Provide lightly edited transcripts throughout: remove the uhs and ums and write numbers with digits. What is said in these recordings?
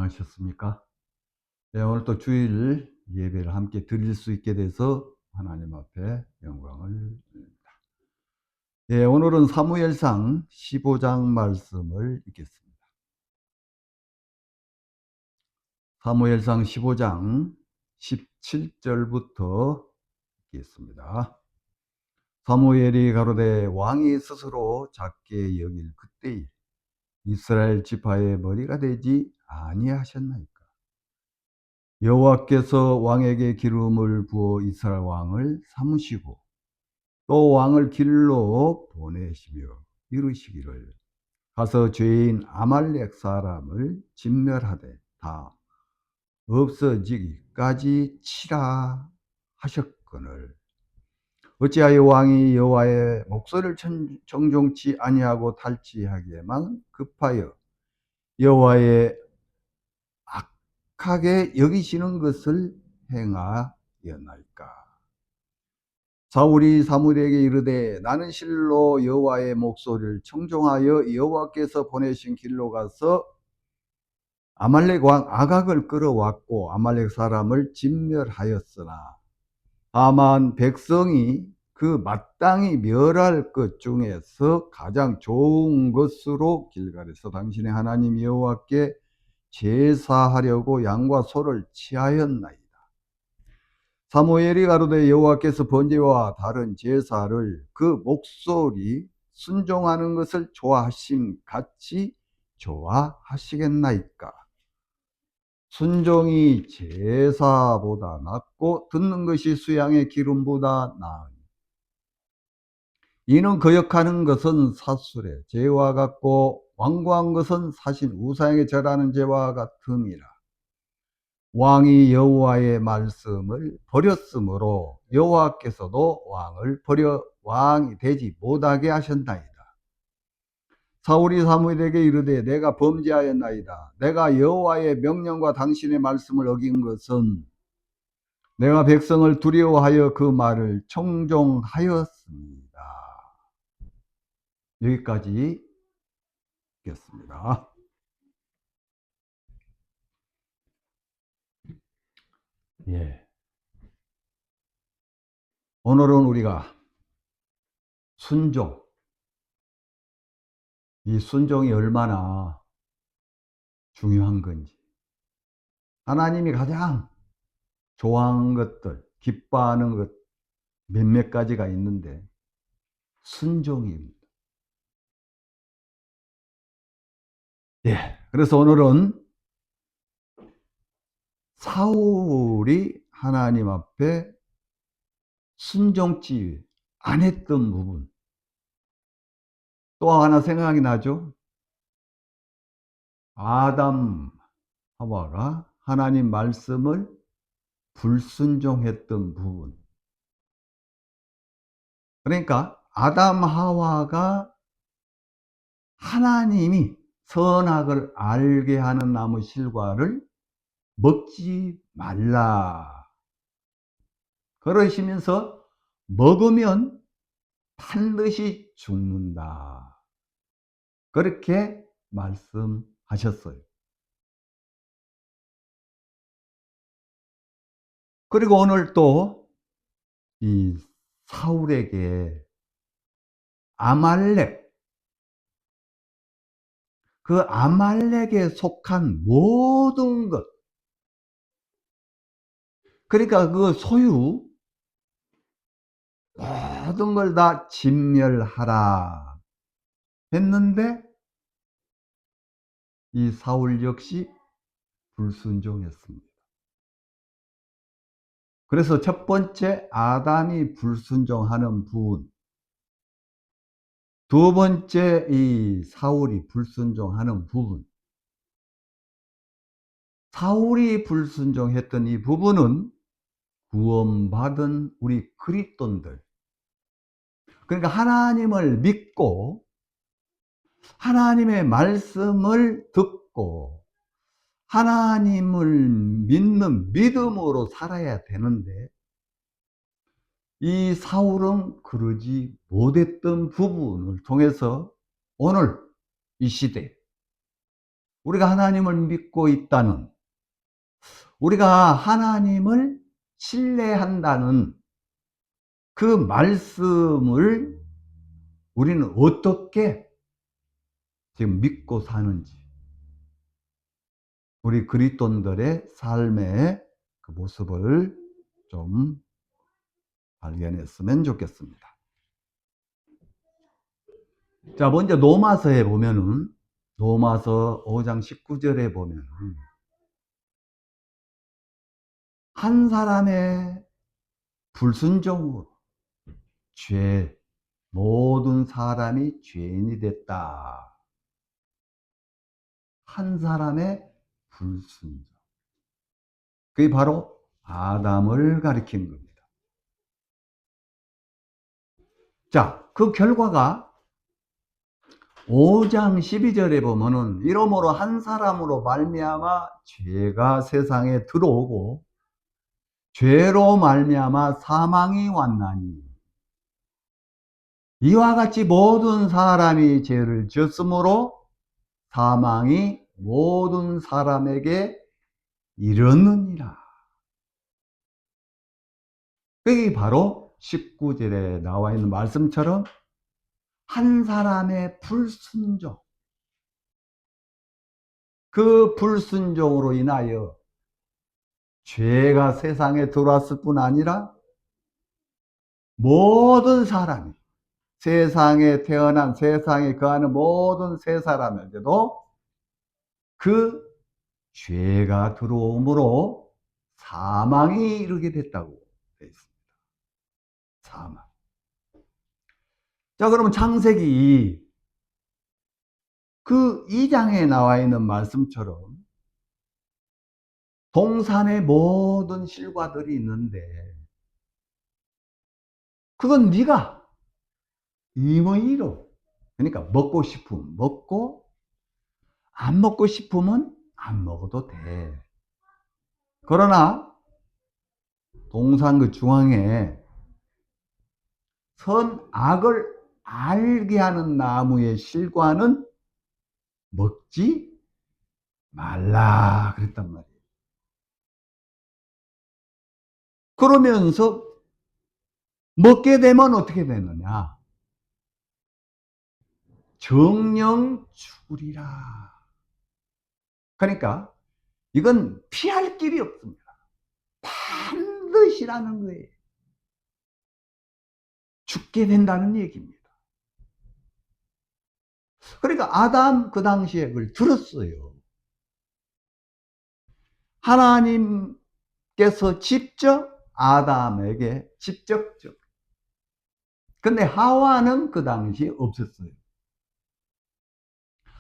안녕하셨습니까? 네, 오늘 또 주일 예배를 함께 드릴 수 있게 돼서 하나님 앞에 영광을 드립니다. 네, 오늘은 사무엘상 15장 말씀을 읽겠습니다. 사무엘상 15장 17절부터 읽겠습니다. 사무엘이 가로되 왕이 스스로 작게 여길 그때에 이스라엘 지파의 머리가 되지 아니하셨나이까. 여호와께서 왕에게 기름을 부어 이스라엘 왕을 삼으시고 또 왕을 길로 보내시며 이르시기를 가서 죄인 아말렉 사람을 진멸하되 다 없어지기까지 치라 하셨거늘 어찌하여 왕이 여호와의 목소리를 청종치 아니하고 탈취하기에만 급하여 여호와의 악하게 여기시는 것을 행하였나이까. 사울이 사무엘에게 이르되 나는 실로 여호와의 목소리를 청종하여 여호와께서 보내신 길로 가서 아말렉 왕 아각을 끌어왔고 아말렉 사람을 진멸하였으나 다만 백성이 그 마땅히 멸할 것 중에서 가장 좋은 것으로 길갈에서 당신의 하나님 여호와께 제사하려고 양과 소를 취하였나이다. 사무엘이 가로되 여호와께서 번제와 다른 제사를 그 목소리 순종하는 것을 좋아하심 같이 좋아하시겠나이까. 순종이 제사보다 낫고 듣는 것이 수양의 기름보다 나으니 이는 거역하는 것은 사술의 죄와 같고 완고한 것은 사신 우상에 절하는 죄와 같음이라. 왕이 여호와의 말씀을 버렸으므로 여호와께서도 왕을 버려 왕이 되지 못하게 하셨나이다. 사울이 사무엘에게 이르되 내가 범죄하였나이다. 내가 여호와의 명령과 당신의 말씀을 어긴 것은 내가 백성을 두려워하여 그 말을 청종하였습니다. 여기까지 읽겠습니다. 예. 오늘은 우리가 순종, 이 순종이 얼마나 중요한 건지, 하나님이 가장 좋아하는 것들, 기뻐하는 것 몇몇 가지가 있는데 순종입니다. 예. 그래서 오늘은 사울이 하나님 앞에 순종치 안 했던 부분, 또 하나 생각이 나죠. 아담 하와가 하나님 말씀을 불순종했던 부분. 그러니까 아담 하와가 하나님이 선악을 알게 하는 나무 실과를 먹지 말라 그러시면서 먹으면 반드시 죽는다 그렇게 말씀하셨어요. 그리고 오늘 또 이 사울에게 아말렉, 그 아말렉에 속한 모든 것, 그러니까 그 소유 모든 걸 다 진멸하라 했는데 이 사울 역시 불순종했습니다. 그래서 첫 번째 아담이 불순종하는 부분, 두 번째 이 사울이 불순종하는 부분, 사울이 불순종했던 이 부분은 구원받은 우리 그리스도인들, 그러니까 하나님을 믿고 하나님의 말씀을 듣고 하나님을 믿는 믿음으로 살아야 되는데 이 사울은 그러지 못했던 부분을 통해서 오늘 이 시대 우리가 하나님을 믿고 있다는, 우리가 하나님을 신뢰한다는 그 말씀을 우리는 어떻게 지금 믿고 사는지, 우리 그리스도인들의 삶의 그 모습을 좀 발견했으면 좋겠습니다. 자, 먼저 로마서에 보면은, 로마서 5장 19절에 보면은 한 사람의 불순종으로 모든 사람이 죄인이 됐다. 한 사람의 불순종. 그게 바로 아담을 가리킨 겁니다. 자, 그 결과가 5장 12절에 보면은 이러므로 한 사람으로 말미암아 죄가 세상에 들어오고 죄로 말미암아 사망이 왔나니 이와 같이 모든 사람이 죄를 지었으므로 사망이 모든 사람에게 이르느니라. 그게 바로 19절에 나와 있는 말씀처럼 한 사람의 불순종, 그 불순종으로 인하여 죄가 세상에 들어왔을 뿐 아니라 모든 사람이, 세상에 태어난, 세상에 거하는 모든 새 사람에게도 그 죄가 들어옴으로 사망이 이르게 됐다고 되어 있습니다. 사망. 자, 그러면 창세기 그 2장에 나와 있는 말씀처럼 동산의 모든 실과들이 있는데 그건 네가 임의로, 그러니까 먹고 싶으면 먹고 안 먹고 싶으면 안 먹어도 돼. 그러나 동산 그 중앙에 선악을 알게 하는 나무의 실과는 먹지 말라 그랬단 말이에요. 그러면서 먹게 되면 어떻게 되느냐? 정령 죽으리라. 그러니까 이건 피할 길이 없습니다. 반드시라는 거예요. 죽게 된다는 얘기입니다. 그러니까 아담 그 당시에 그걸 들었어요. 하나님께서 직접 아담에게 직접적. 근데 하와는 그 당시에 없었어요.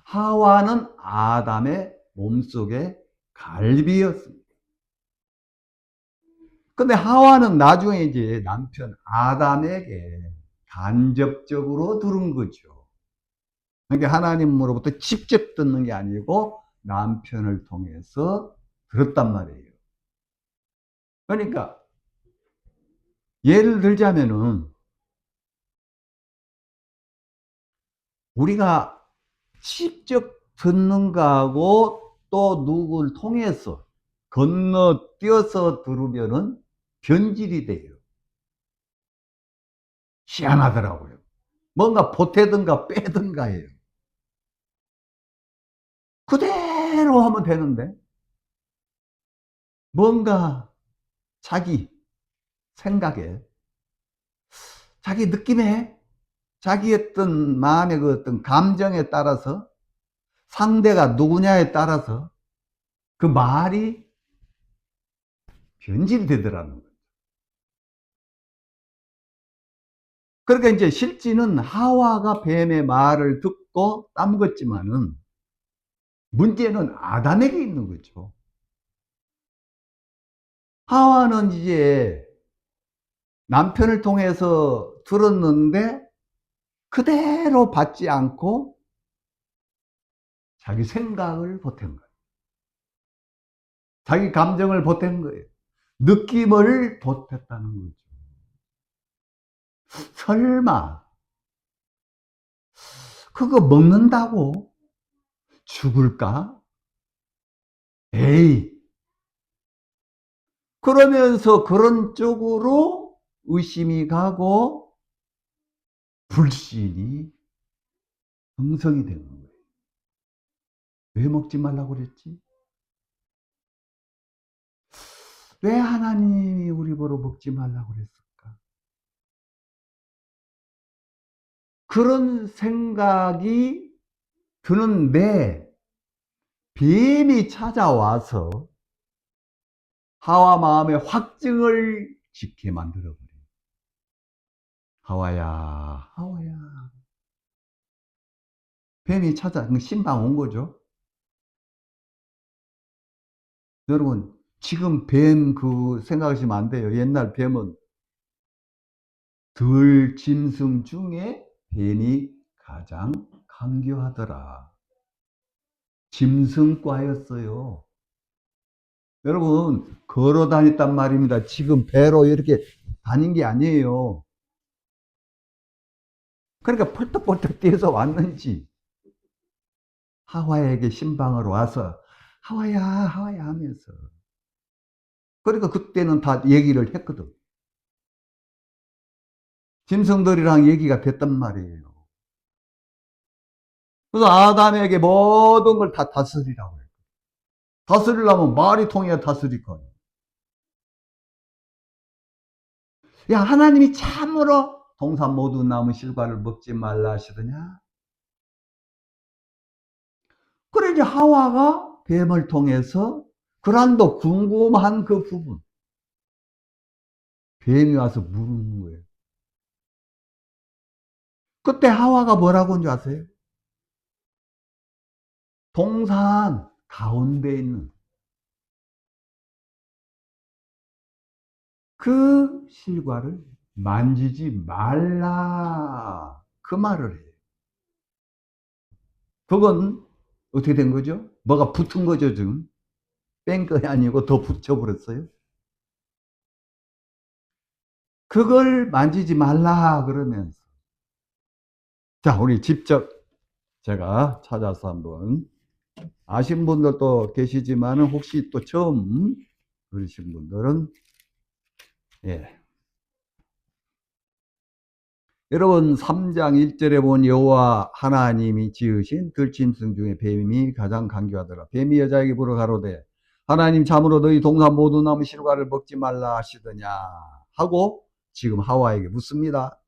하와는 아담의 몸속에 갈비였습니다. 근데 하와는 나중에 이제 남편 아담에게 간접적으로 들은 거죠. 그러니까 하나님으로부터 직접 듣는 게 아니고 남편을 통해서 들었단 말이에요. 그러니까 예를 들자면은 우리가 직접 듣는 거하고 또 누구를 통해서 건너뛰어서 들으면은 변질이 돼요. 희한하더라고요. 뭔가 보태든가 빼든가 해요. 그대로 하면 되는데 뭔가 자기 생각에, 자기 느낌에, 자기 어떤 마음의 그 어떤 감정에 따라서, 상대가 누구냐에 따라서 그 말이 변질되더라는 거예요. 그러니까 이제 실제는 하와가 뱀의 말을 듣고 따먹었지만은 문제는 아담에게 있는 거죠. 하와는 이제 남편을 통해서 들었는데 그대로 받지 않고 자기 생각을 보탠 거예요. 자기 감정을 보탠 거예요. 느낌을 보탰다는 거죠. 설마 그거 먹는다고 죽을까? 에이, 그러면서 그런 쪽으로 의심이 가고 불신이 형성이 되는 거예요. 왜 먹지 말라고 그랬지? 왜 하나님이 우리 보러 먹지 말라고 그랬을까? 그런 생각이 드는데 뱀이 찾아와서 하와 마음에 확증을 짓게 만들어버려요. 하와야, 하와야. 뱀이 신방 온 거죠. 여러분, 지금 뱀 생각하시면 안 돼요. 옛날 뱀은 들짐승 중에 뱀이 가장 강교하더라. 짐승과였어요. 여러분, 걸어 다녔단 말입니다. 지금 배로 이렇게 다닌 게 아니에요. 그러니까 펄떡펄떡 뛰어서 왔는지 하와에게 신방으로 와서 하와야, 하와야 하면서. 그러니까 그때는 다 얘기를 했거든. 짐승들이랑 얘기가 됐단 말이에요. 그래서 아담에게 모든 걸 다 다스리라고 해요. 다스리려면 말이 통해야 다스릴 거예요. 야, 하나님이 참으로 동산 모든 나무 실과를 먹지 말라 하시더냐? 그래, 이제 하와가 뱀을 통해서 그란도 궁금한 그 부분. 뱀이 와서 물은 거예요. 그때 하와가 뭐라고 한 줄 아세요? 동산 가운데 있는 그 실과를 만지지 말라. 그 말을 해요. 그건 어떻게 된 거죠? 뭐가 붙은 거죠, 지금? 뺀 거 아니고 더 붙여버렸어요. 그걸 만지지 말라 그러면서. 자, 우리 직접 제가 찾아서 한번 아신 분들도 계시지만 혹시 또 처음 그러신 분들은 예. 여러분 3장 1절에 본 여호와 하나님이 지으신 들짐승 중에 뱀이 가장 강교하더라. 뱀이 여자에게 물어 가로되 하나님 참으로 너희 동산 모든 나무 실과를 먹지 말라 하시더냐 하고 지금 하와에게 묻습니다.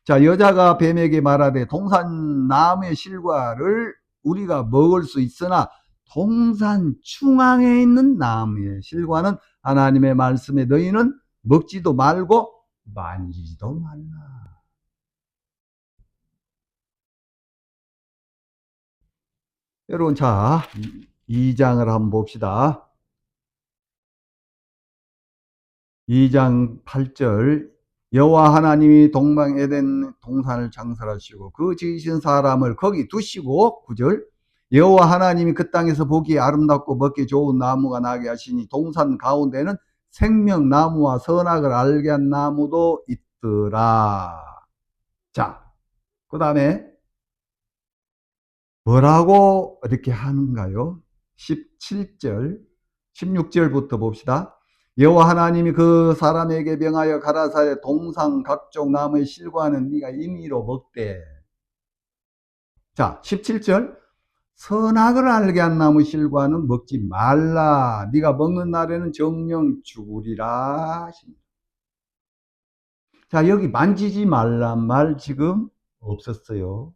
자, 여자가 뱀에게 말하되 동산 나무의 실과를 우리가 먹을 수 있으나 동산 중앙에 있는 나무의 실과는 하나님의 말씀에 너희는 먹지도 말고 만지지도 말라. 여러분, 자, 2장을 한번 봅시다. 2장 8절 여호와 하나님이 동방 에덴 동산을 창설하시고 그 지으신 사람을 거기 두시고 9절 여호와 하나님이 그 땅에서 보기에 아름답고 먹기 좋은 나무가 나게 하시니 동산 가운데는 생명나무와 선악을 알게 한 나무도 있더라. 자, 그 다음에 뭐라고 이렇게 하는가요? 17절 16절부터 봅시다. 여호와 하나님이 그 사람에게 명하여 가라사대 동산 각종 나무의 실과는 네가 임의로 먹되. 자, 17절 선악을 알게 한 나무 실과는 먹지 말라. 네가 먹는 날에는 정령 죽으리라. 자, 여기 만지지 말란 말 지금 없었어요.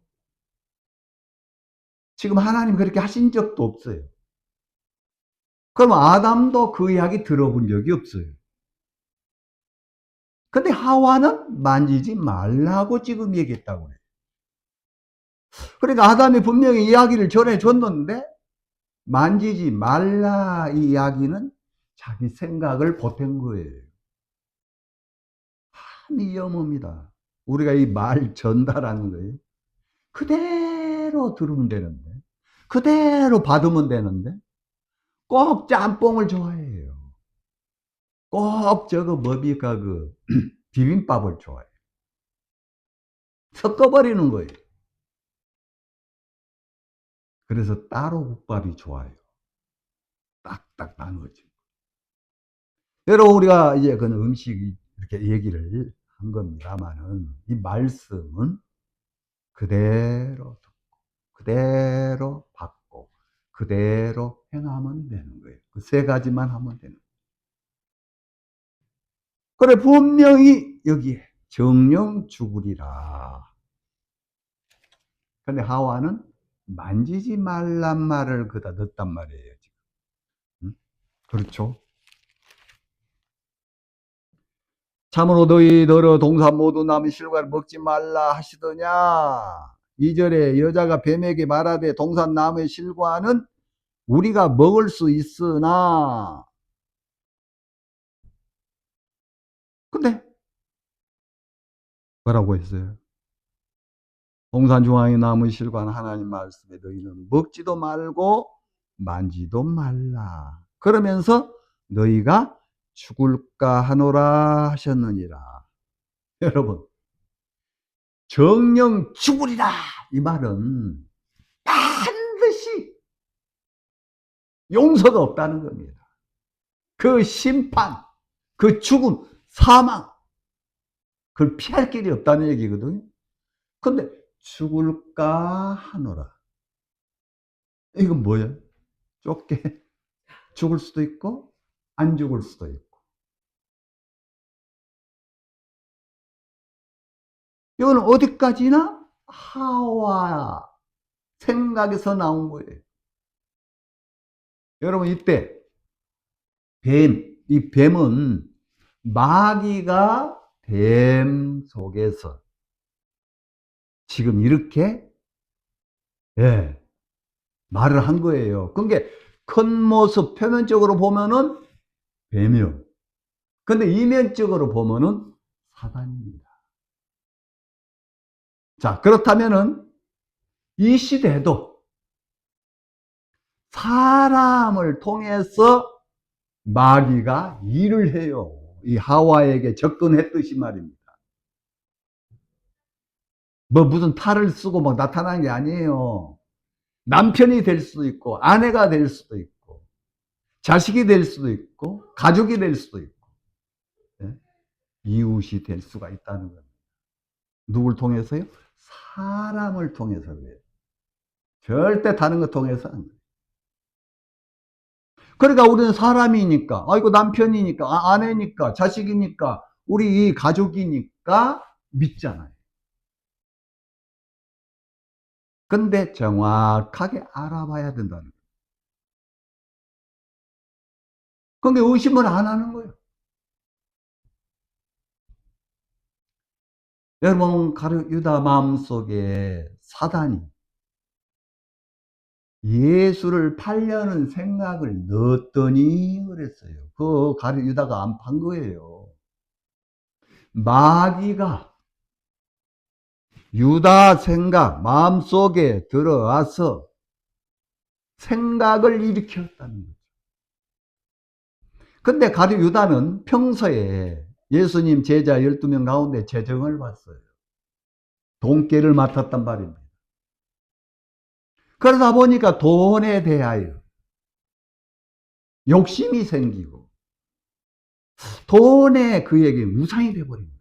지금 하나님 그렇게 하신 적도 없어요. 그럼 아담도 그 이야기 들어본 적이 없어요. 근데 하와는 만지지 말라고 지금 얘기했다고 해요. 그러니까 아담이 분명히 이야기를 전해줬는데 만지지 말라 이 이야기는 자기 생각을 보탠 거예요. 참 위험합니다. 우리가 이 말 전달하는 거예요. 그대로 들으면 되는데 그대로 받으면 되는데 꼭 짬뽕을 좋아해요. 꼭 저거 뭡니까 그 비빔밥을 좋아해요. 섞어버리는 거예요. 그래서 따로 국밥이 좋아요. 딱딱 나누어져. 여러분, 우리가 이제 그 음식 이렇게 얘기를 한 겁니다만은, 이 말씀은 그대로 듣고, 그대로 받고, 그대로 행하면 되는 거예요. 그 세 가지만 하면 되는 거예요. 그래, 분명히 여기에 정령 죽으리라. 근데 하와는 만지지 말란 말을 그다 넣었단 말이에요, 지금. 응? 그렇죠? 참으로 너희더러 동산 모두 남의 실과를 먹지 말라 하시더냐. 2절에 여자가 뱀에게 말하되 동산 나무의 실과는 우리가 먹을 수 있으나, 근데 뭐라고 했어요? 동산 중앙의 나무의 실과는 하나님 말씀에 너희는 먹지도 말고 만지도 말라. 그러면서 너희가 죽을까 하노라 하셨느니라. 여러분, 정령 죽으리라 이 말은 반드시 용서가 없다는 겁니다. 그 심판, 그 죽음, 사망, 그걸 피할 길이 없다는 얘기거든요. 근데 죽을까 하노라. 이건 뭐예요? 좁게 죽을 수도 있고 안 죽을 수도 있고. 이건 어디까지나 하와 생각에서 나온 거예요. 여러분, 이때 이 뱀은 마귀가 뱀 속에서 지금 이렇게, 예, 말을 한 거예요. 그러니까 겉모습 표면적으로 보면은 뱀이요. 근데 이면적으로 보면은 사단입니다. 자, 그렇다면은 이 시대도 사람을 통해서 마귀가 일을 해요. 이 하와에게 접근했듯이 말입니다. 뭐 무슨 탈을 쓰고 막 나타나는 게 아니에요. 남편이 될 수도 있고, 아내가 될 수도 있고, 자식이 될 수도 있고, 가족이 될 수도 있고, 예? 이웃이 될 수가 있다는 겁니다. 누굴 통해서요? 사람을 통해서 그래요. 절대 다른 거 통해서 안 돼요. 그러니까 우리는 사람이니까, 이거 남편이니까, 아내니까, 자식이니까, 우리 가족이니까 믿잖아요. 근데 정확하게 알아봐야 된다는 거예요. 근데 의심을 안 하는 거예요. 여러분, 유다 마음속에 사단이 예수를 팔려는 생각을 넣었더니 그랬어요. 그 유다가 안 판 거예요. 마귀가 유다 생각, 마음속에 들어와서 생각을 일으켰다는 거죠. 근데 유다는 평소에 예수님 제자 12명 가운데 재정을 봤어요. 돈깨를 맡았단 말입니다. 그러다 보니까 돈에 대하여 욕심이 생기고 돈에 그에게 우상이 되어버린 거예요.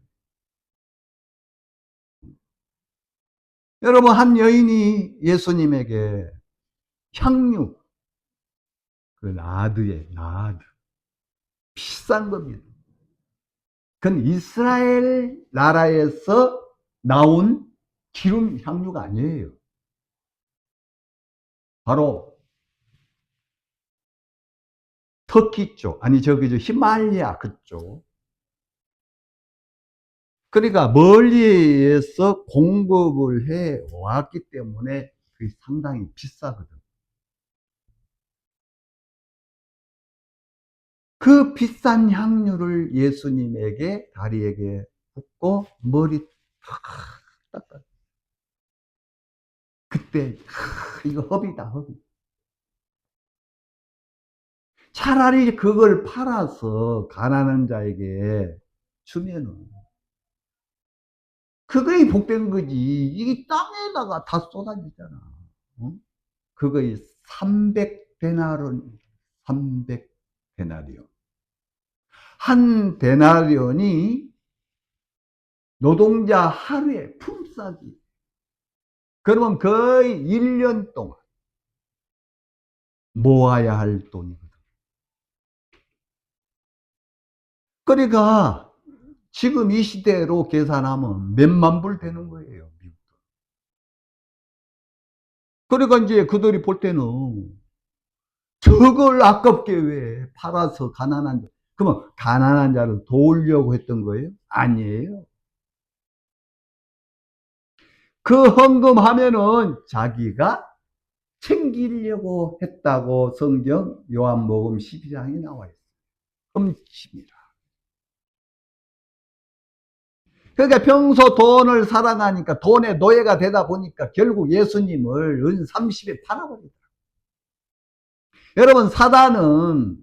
여러분, 한 여인이 예수님에게 향유, 그 나드, 비싼 겁니다. 그건 이스라엘 나라에서 나온 기름 향유가 아니에요. 바로 터키 쪽, 아니 저기 히말리아 그쪽. 그러니까 멀리에서 공급을 해 왔기 때문에 그게 상당히 비싸거든. 그 비싼 향유를 예수님에게 다리에게 붓고 머리 탁 닦아. 그때 이거 허비다, 허비. 차라리 그걸 팔아서 가난한 자에게 주면은 그거이 복된 거지. 이게 땅에다가 다 쏟아지잖아. 어? 그거이 300데나론 300데나리온. 한 데나리온이 노동자 하루에 품삯이. 그러면 거의 1년 동안 모아야 할 돈이거든. 그러니까 지금 이 시대로 계산하면 몇만 불 되는 거예요, 미국. 그러니까 이제 그들이 볼 때는 저걸 아깝게 왜 팔아서 가난한 자, 그러면 가난한 자를 도우려고 했던 거예요? 아니에요. 그 헌금하면은 자기가 챙기려고 했다고 성경 요한복음 12장에 나와 있어요. 흠칩니다. 그러니까 평소 돈을 사랑하니까 돈의 노예가 되다 보니까 결국 예수님을 은 30에 팔아버리더라고요. 여러분, 사단은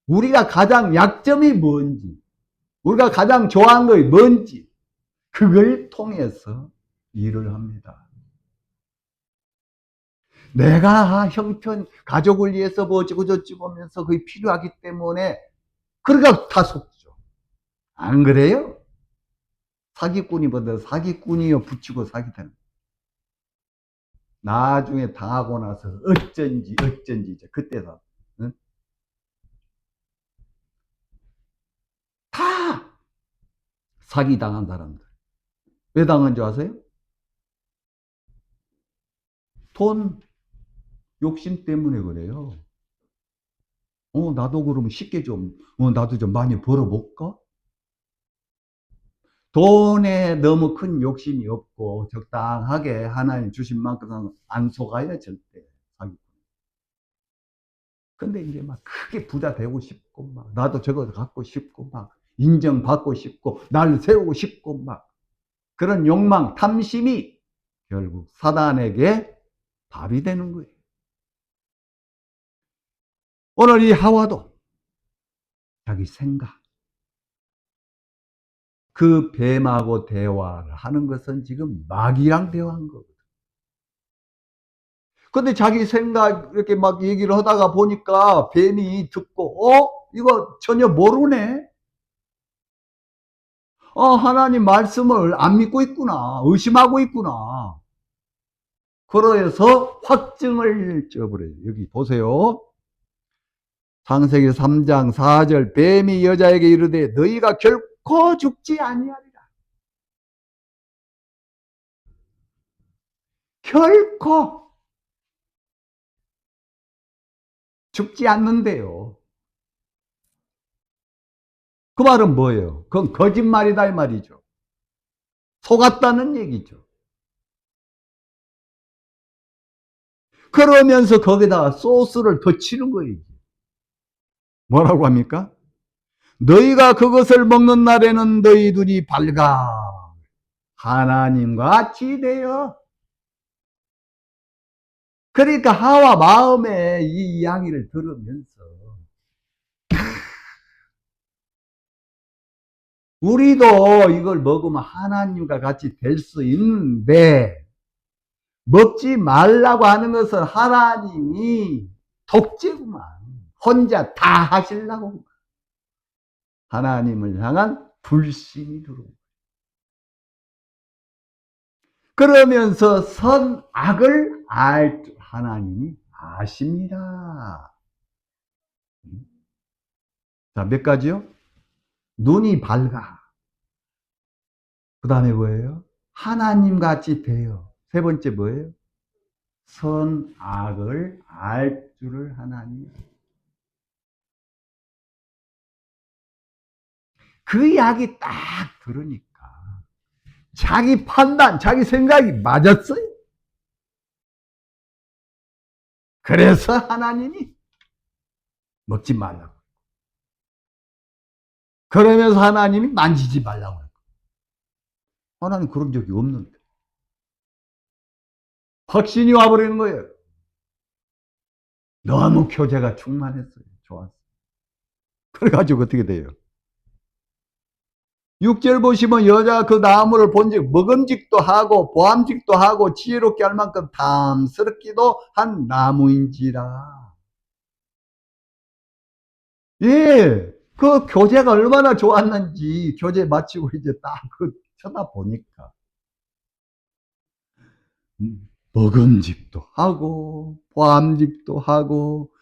우리가 가장 약점이 뭔지, 우리가 가장 좋아하는 것이 뭔지, 그걸 통해서 일을 합니다. 내가 형편, 가족을 위해서 뭐 어쩌고저쩌고 하면서 그게 필요하기 때문에, 그러니까 다 속죠. 안 그래요? 사기꾼이보다 사기꾼이요 붙이고 사기다는. 나중에 당하고 나서 어쩐지 이제 그때서 응? 다 사기당한 사람들. 왜 당한 줄 아세요? 돈 욕심 때문에 그래요. 나도 그러면 쉽게 좀, 나도 좀 많이 벌어볼까? 돈에 너무 큰 욕심이 없고 적당하게 하나님 주신 만큼 안 속아요, 절대. 근데 이제 막 크게 부자 되고 싶고, 막 나도 저거 갖고 싶고, 막 인정받고 싶고, 날 세우고 싶고, 막 그런 욕망, 탐심이 결국 사단에게 밥이 되는 거예요. 오늘 이 하와도 자기 생각, 그 뱀하고 대화를 하는 것은 지금 마귀랑 대화한 거거든. 근데 자기 생각 이렇게 막 얘기를 하다가 보니까 뱀이 듣고, 이거 전혀 모르네? 하나님 말씀을 안 믿고 있구나. 의심하고 있구나. 그래서 확증을 줘버려요. 여기 보세요. 창세기 3장 4절, 뱀이 여자에게 이르되 너희가 결코 죽지 아니하리라. 결코 죽지 않는데요. 그 말은 뭐예요? 그건 거짓말이다 이 말이죠. 속았다는 얘기죠. 그러면서 거기다가 소스를 더 치는 거예요. 뭐라고 합니까? 너희가 그것을 먹는 날에는 너희 눈이 밝아 하나님과 같이 되어. 그러니까 하와 마음에 이 이야기를 들으면서 우리도 이걸 먹으면 하나님과 같이 될 수 있는데, 먹지 말라고 하는 것은 하나님이 독재구만. 혼자 다 하시려고. 하나님을 향한 불신이 들어오고. 그러면서 선악을 알 줄 하나님이 아십니다. 자, 몇 가지요? 눈이 밝아. 그 다음에 뭐예요? 하나님 같이 돼요. 세 번째 뭐예요? 선악을 알 줄을 하나님. 그 이야기 딱 들으니까 자기 판단, 자기 생각이 맞았어요. 그래서 하나님이 먹지 말라고. 그러면서 하나님이 만지지 말라고. 하나님 그런 적이 없는데. 확신이 와버리는 거예요. 너무 교제가 충만했어요. 좋았어요. 그래가지고 어떻게 돼요? 6절 보시면 여자가 그 나무를 본즉 먹음직도 하고 보암직도 하고 지혜롭게 할 만큼 탐스럽기도 한 나무인지라. 예, 그 교제가 얼마나 좋았는지 교제 마치고 이제 딱 그 쳐다보니까 먹음직도 하고 보암직도 하고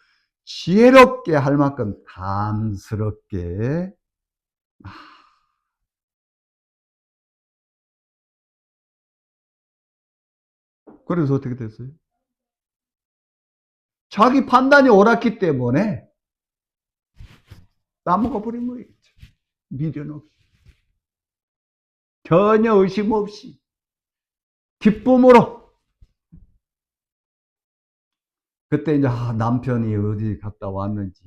지혜롭게 할 만큼 담스럽게. 그래서 어떻게 됐어요? 자기 판단이 옳았기 때문에 따먹어버린 거예요. 미련 없이, 전혀 의심 없이 기쁨으로. 그때 이제 남편이 어디 갔다 왔는지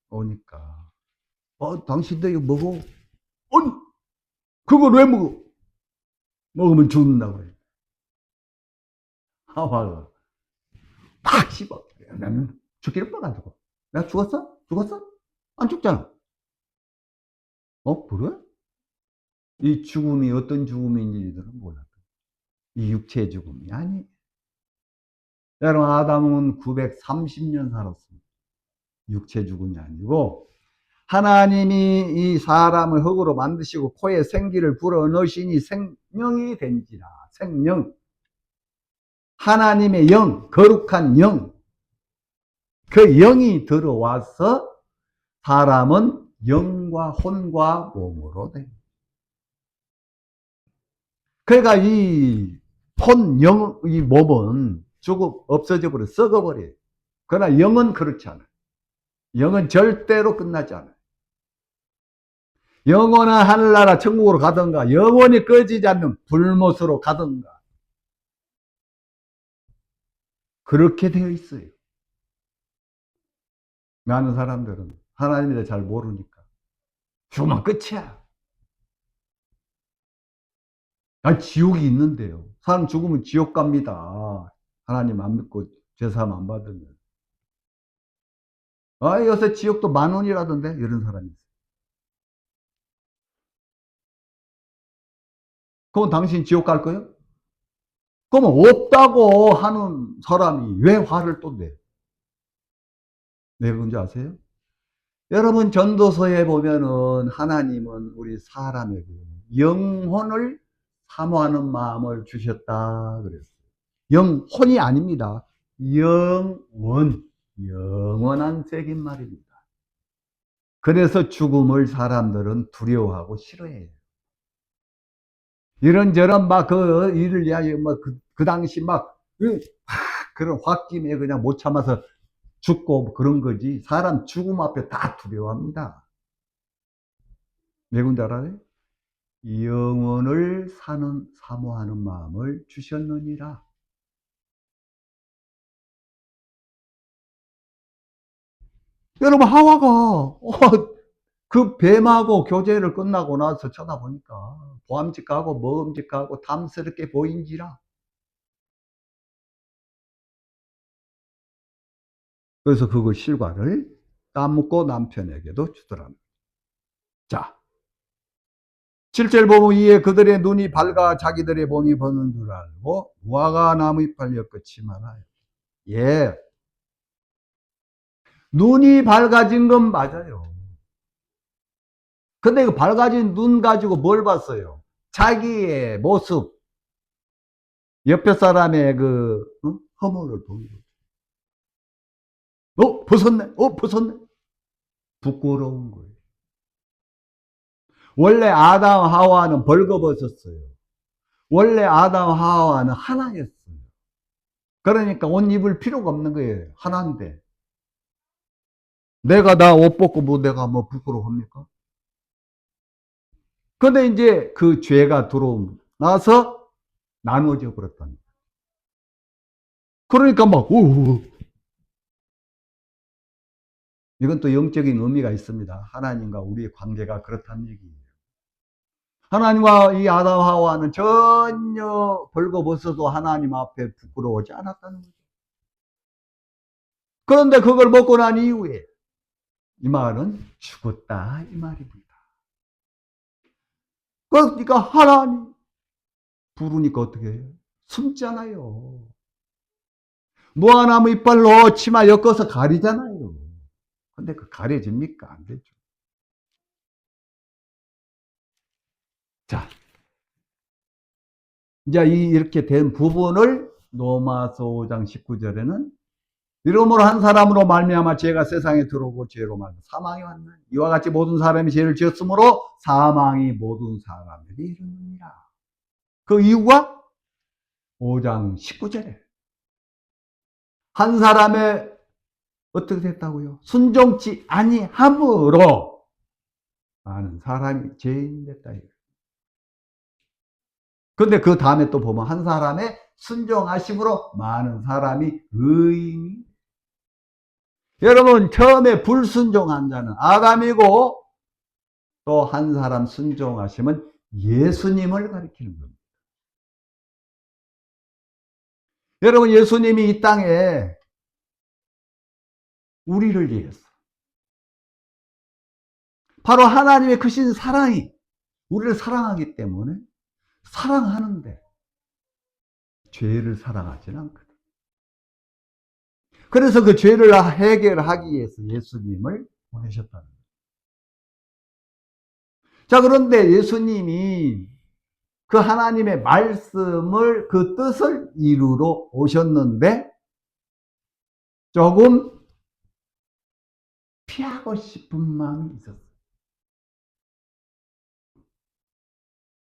오니까 당신도 이거 먹어. 아니, 그걸 왜 먹어? 먹으면 죽는다고 해. 하와가 팍 씹어. 나는 죽기를 뻔가지고. 내가 죽었어? 죽었어? 안 죽잖아. 그래? 이 죽음이 어떤 죽음인지들은 몰랐어. 이 육체의 죽음이 아니. 여러분, 아담은 930년 살았습니다. 육체 죽음이 아니고 하나님이 이 사람을 흙으로 만드시고 코에 생기를 불어넣으시니 생명이 된지라. 생명, 하나님의 영, 거룩한 영, 그 영이 들어와서 사람은 영과 혼과 몸으로 돼. 그러니까 이 혼, 영, 이 몸은 조금 없어져 버려, 썩어버려. 그러나 영은 그렇지 않아요. 영은 절대로 끝나지 않아요. 영원한 하늘나라 천국으로 가든가 영원히 꺼지지 않는 불못으로 가든가 그렇게 되어 있어요. 많은 사람들은 하나님에 대해 잘 모르니까 죽으면 끝이야. 지옥이 있는데요. 사람 죽으면 지옥 갑니다. 하나님 안 믿고 죄사함 안 받으면. 요새 지옥도 10,000원이라던데 이런 사람이 있어요. 그럼 당신 지옥 갈 거예요? 그러면 없다고 하는 사람이 왜 화를 또 내? 왜 그런지 아세요? 여러분, 전도서에 보면은 하나님은 우리 사람에게 영혼을 사모하는 마음을 주셨다 그랬어요. 영혼이 아닙니다. 영원, 영원한 색인 말입니다. 그래서 죽음을 사람들은 두려워하고 싫어해요. 이런저런 막 그 일을 위하여 그 당시 그런 홧김에 그냥 못 참아서 죽고 그런 거지. 사람 죽음 앞에 다 두려워합니다. 왜 그런지 알아요? 영원을 사모하는 마음을 주셨느니라. 여러분, 하와가 그 뱀하고 교제를 끝나고 나서 쳐다보니까 보암직하고 먹음직하고 탐스럽게 보인지라. 그래서 그거 실과를 따먹고 남편에게도 주더랍니다. 자, 7절 보면 이에 그들의 눈이 밝아 자기들의 몸이 버는 줄 알고 무화과 나무 잎을 엮지 말아요. 예, 눈이 밝아진 건 맞아요. 근데 그 밝아진 눈 가지고 뭘 봤어요? 자기의 모습, 옆에 사람의 허물을 보는 거죠. 벗었네? 벗었네? 부끄러운 거예요. 원래 아담 하와는 벌거벗었어요. 원래 아담 하와는 하나였어요. 그러니까 옷 입을 필요가 없는 거예요. 하나인데. 내가 나 옷 벗고 내가 부끄러워합니까? 근데 이제 그 죄가 들어나서 나눠져 버렸다는 거예요. 그러니까 이건 또 영적인 의미가 있습니다. 하나님과 우리의 관계가 그렇다는 얘기예요. 하나님과 이 아담 하와는 전혀 벌거벗어도 하나님 앞에 부끄러워하지 않았다는 거죠. 그런데 그걸 먹고 난 이후에 이 말은 죽었다 이 말입니다. 그러니까 하나님 부르니까 어떻게 해요? 숨잖아요. 무화과나무 이빨로 치마 엮어서 가리잖아요. 근데 그 가려집니까? 안 되죠. 자, 이제 이렇게 된 부분을 로마서 5장 19절에는 이러므로 한 사람으로 말미암아 죄가 세상에 들어오고 죄로 말미암아 사망이 왔나니 이와 같이 모든 사람이 죄를 지었으므로 사망이 모든 사람에게 이르느니라. 그 이유가 5장 19절에 한 사람의 어떻게 됐다고요? 순종치 아니함으로 많은 사람이 죄인 됐다. 근데 그 다음에 또 보면 한 사람의 순종하심으로 많은 사람이 의인이. 여러분, 처음에 불순종한 자는 아담이고 또 한 사람 순종하심은 예수님을 가리키는 겁니다. 여러분, 예수님이 이 땅에 우리를 위해서 바로 하나님의 크신 사랑이 우리를 사랑하기 때문에 사랑하는데 죄를 사랑하지는 않거든. 그래서 그 죄를 해결하기 위해서 예수님을 보내셨다는 거예요. 자, 그런데 예수님이 그 하나님의 말씀을, 그 뜻을 이루러 오셨는데 조금 피하고 싶은 마음이 있었어요.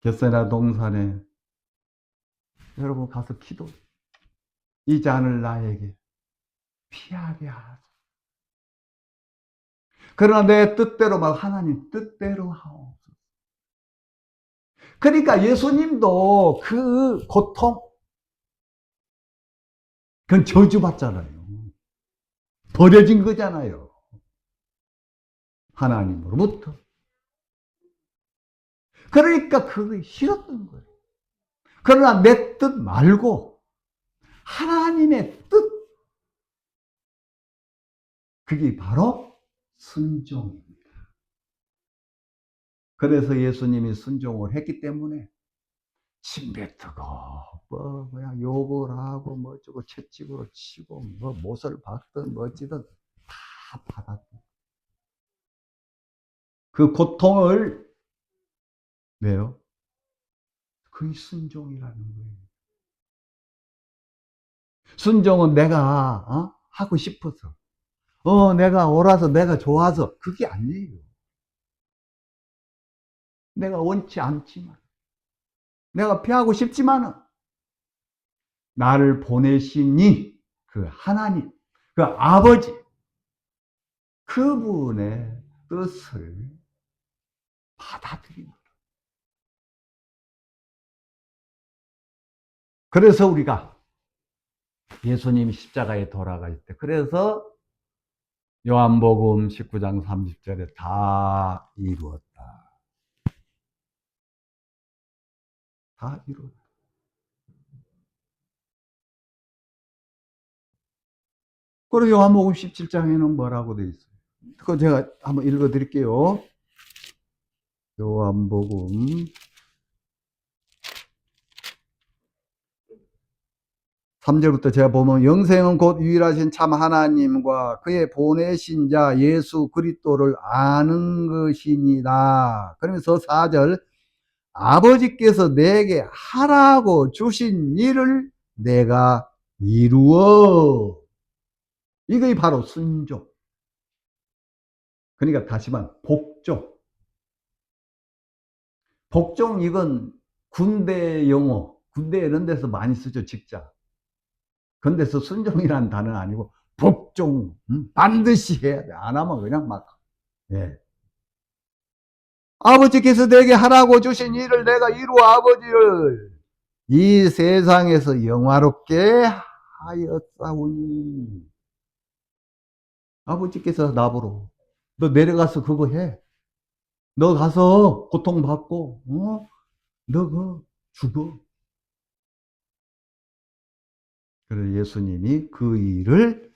겟세나 동산에 여러분 가서 기도, 이 잔을 나에게 피하게 하소서. 그러나 내 뜻대로 막 하나님 뜻대로 하옵소서. 그러니까 예수님도 그 고통, 그건 저주받잖아요. 버려진 거잖아요. 하나님으로부터. 그러니까 그게 싫었던 거예요. 그러나 내 뜻 말고 하나님의 뜻, 그게 바로 순종입니다. 그래서 예수님이 순종을 했기 때문에 침뱉고 뭐 그냥 욕을 하고 뭐 어쩌고 채찍으로 치고 뭐 못을 박든 뭐 어찌든 다 받았고 그 고통을 왜요? 그게 순종이라는 거예요. 순종은 내가 하고 싶어서 내가 옳아서 내가 좋아서 그게 아니에요. 내가 원치 않지만 내가 피하고 싶지만은 나를 보내시니 그 하나님, 그 아버지, 그분의 뜻을 받아들이는 거예요. 그래서 우리가 예수님이 십자가에 돌아갈 때, 그래서 요한복음 19장 30절에 다 이루었다. 다 이루었다. 그리고 요한복음 17장에는 뭐라고 되어 있어요? 그거 제가 한번 읽어 드릴게요. 요한복음 3절부터 제가 보면 영생은 곧 유일하신 참 하나님과 그의 보내신 자 예수 그리스도를 아는 것이니라. 그러면서 4절 아버지께서 내게 하라고 주신 일을 내가 이루어. 이게 바로 순종. 그러니까 다시 말하면 복종. 복종, 이건 군대 용어, 군대 이런 데서 많이 쓰죠, 직장. 근데서 순종이라는 단어는 아니고 복종, 반드시 해야 돼. 안 하면 그냥 막. 예. 아버지께서 내게 하라고 주신 일을 내가 이루어 아버지를 이 세상에서 영화롭게 하였사오니. 아버지께서 나보러 너 내려가서 그거 해. 너 가서 고통받고 너 그 죽어. 그래서 예수님이 그 일을